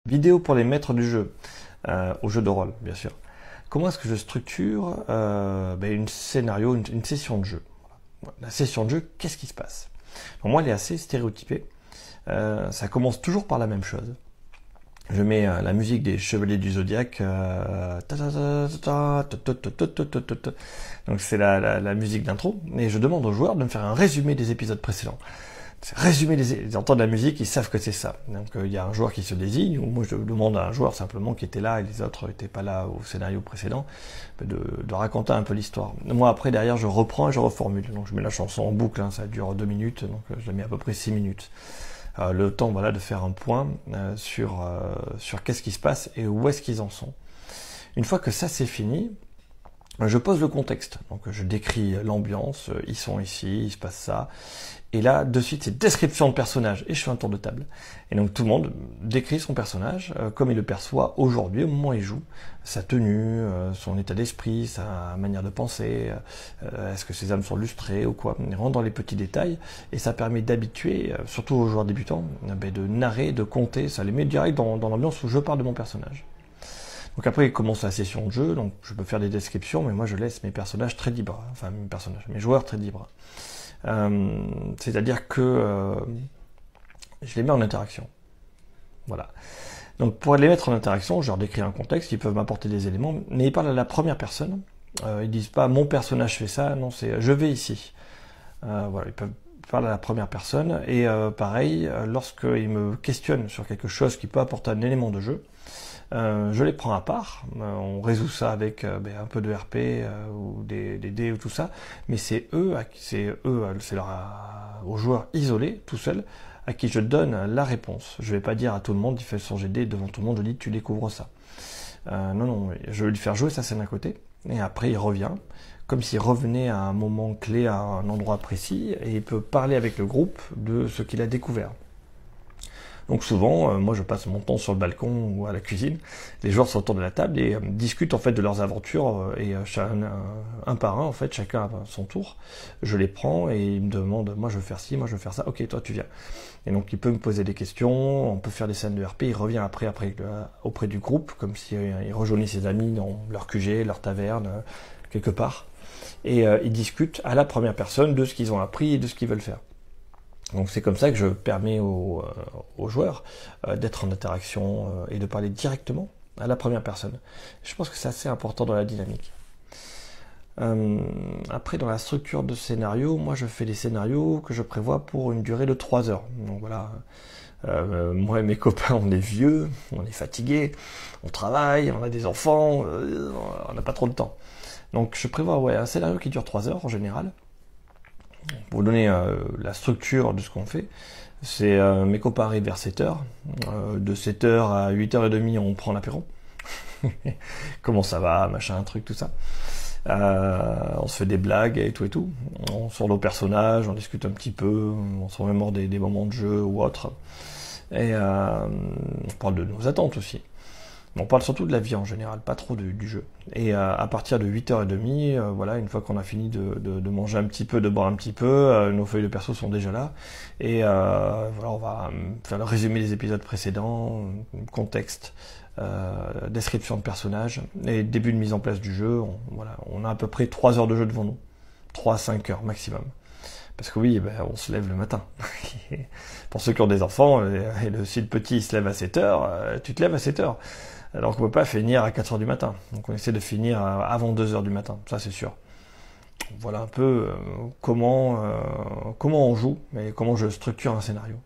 Vidéo pour les maîtres du jeu, au jeu de rôle, bien sûr. Comment est-ce que je structure une scénario, une session de jeu? Voilà. La session de jeu, qu'est-ce qui se passe? Pour moi, elle est assez stéréotypée. Ça commence toujours par la même chose. Je mets la musique des Chevaliers du Zodiaque. Donc c'est la musique d'intro. Et je demande aux joueurs de me faire un résumé des épisodes précédents. Résumer ils entendent la musique, ils savent que c'est ça. Donc il y a un joueur qui se désigne, ou moi je demande à un joueur simplement qui était là et les autres n'étaient pas là au scénario précédent, de raconter un peu l'histoire. Moi après derrière je reprends et je reformule. Donc je mets la chanson en boucle, hein, ça dure 2 minutes, donc je la mets à peu près 6 minutes. Le temps voilà de faire un point sur qu'est-ce qui se passe et où est-ce qu'ils en sont. Une fois que ça c'est fini, je pose le contexte, donc je décris l'ambiance, ils sont ici, il se passe ça, et là de suite c'est description de personnage, et je fais un tour de table. Et donc tout le monde décrit son personnage comme il le perçoit aujourd'hui, au moment où il joue, sa tenue, son état d'esprit, sa manière de penser, est-ce que ses âmes sont lustrées ou quoi. On rentre dans les petits détails, et ça permet d'habituer, surtout aux joueurs débutants, de narrer, de compter, ça les met direct dans l'ambiance où je parle de mon personnage. Donc après, il commence la session de jeu, donc je peux faire des descriptions, mais moi je laisse mes personnages très libres, enfin mes joueurs très libres. C'est-à-dire que je les mets en interaction. Voilà. Donc pour les mettre en interaction, je leur décris un contexte, ils peuvent m'apporter des éléments, mais ils parlent à la première personne. Ils disent pas mon personnage fait ça, non, c'est je vais ici. Voilà, ils peuvent parler à la première personne, et pareil, lorsqu'ils me questionnent sur quelque chose qui peut apporter un élément de jeu, je les prends à part, on résout ça avec un peu de RP ou des dés ou tout ça, mais c'est aux joueurs isolés, tout seuls, à qui je donne la réponse. Je vais pas dire à tout le monde, il fait son GD devant tout le monde, je dis tu découvres ça. Non, je vais lui faire jouer sa scène à côté, et après il revient, comme s'il revenait à un moment clé, à un endroit précis, et il peut parler avec le groupe de ce qu'il a découvert. Donc souvent, moi je passe mon temps sur le balcon ou à la cuisine, les joueurs sont autour de la table et discutent en fait de leurs aventures et un par un en fait, chacun à son tour. Je les prends et ils me demandent, moi je veux faire ci, moi je veux faire ça, ok toi tu viens. Et donc il peut me poser des questions, on peut faire des scènes de RP, il revient après auprès du groupe, comme s'il rejoignait ses amis dans leur QG, leur taverne, quelque part. Et ils discutent à la première personne de ce qu'ils ont appris et de ce qu'ils veulent faire. Donc c'est comme ça que je permets aux joueurs d'être en interaction et de parler directement à la première personne. Je pense que c'est assez important dans la dynamique. Après, dans la structure de scénario, moi je fais des scénarios que je prévois pour une durée de 3 heures. Donc voilà, moi et mes copains, on est vieux, on est fatigués, on travaille, on a des enfants, on n'a pas trop de temps. Donc je prévois un scénario qui dure 3 heures en général. Pour vous donner la structure de ce qu'on fait, c'est mes copains arrivent vers 7h. De 7h à 8h30, on prend l'apéro. Comment ça va, machin, truc, tout ça. On se fait des blagues et tout. On sort nos personnages, on discute un petit peu, on se remémore des moments de jeu ou autre. Et on parle de nos attentes aussi. On parle surtout de la vie en général, pas trop du jeu. Et à partir de 8h30, voilà, une fois qu'on a fini de manger un petit peu, de boire un petit peu, nos feuilles de perso sont déjà là. Et voilà, on va faire le résumé des épisodes précédents, contexte, description de personnages, et début de mise en place du jeu. On a à peu près 3 heures de jeu devant nous. 3 à 5 heures maximum. Parce que oui, on se lève le matin. Pour ceux qui ont des enfants, si le petit se lève à 7h, tu te lèves à 7h. Alors qu'on ne peut pas finir à 4h du matin. Donc on essaie de finir avant 2h du matin, ça c'est sûr. Voilà un peu comment on joue, mais comment je structure un scénario.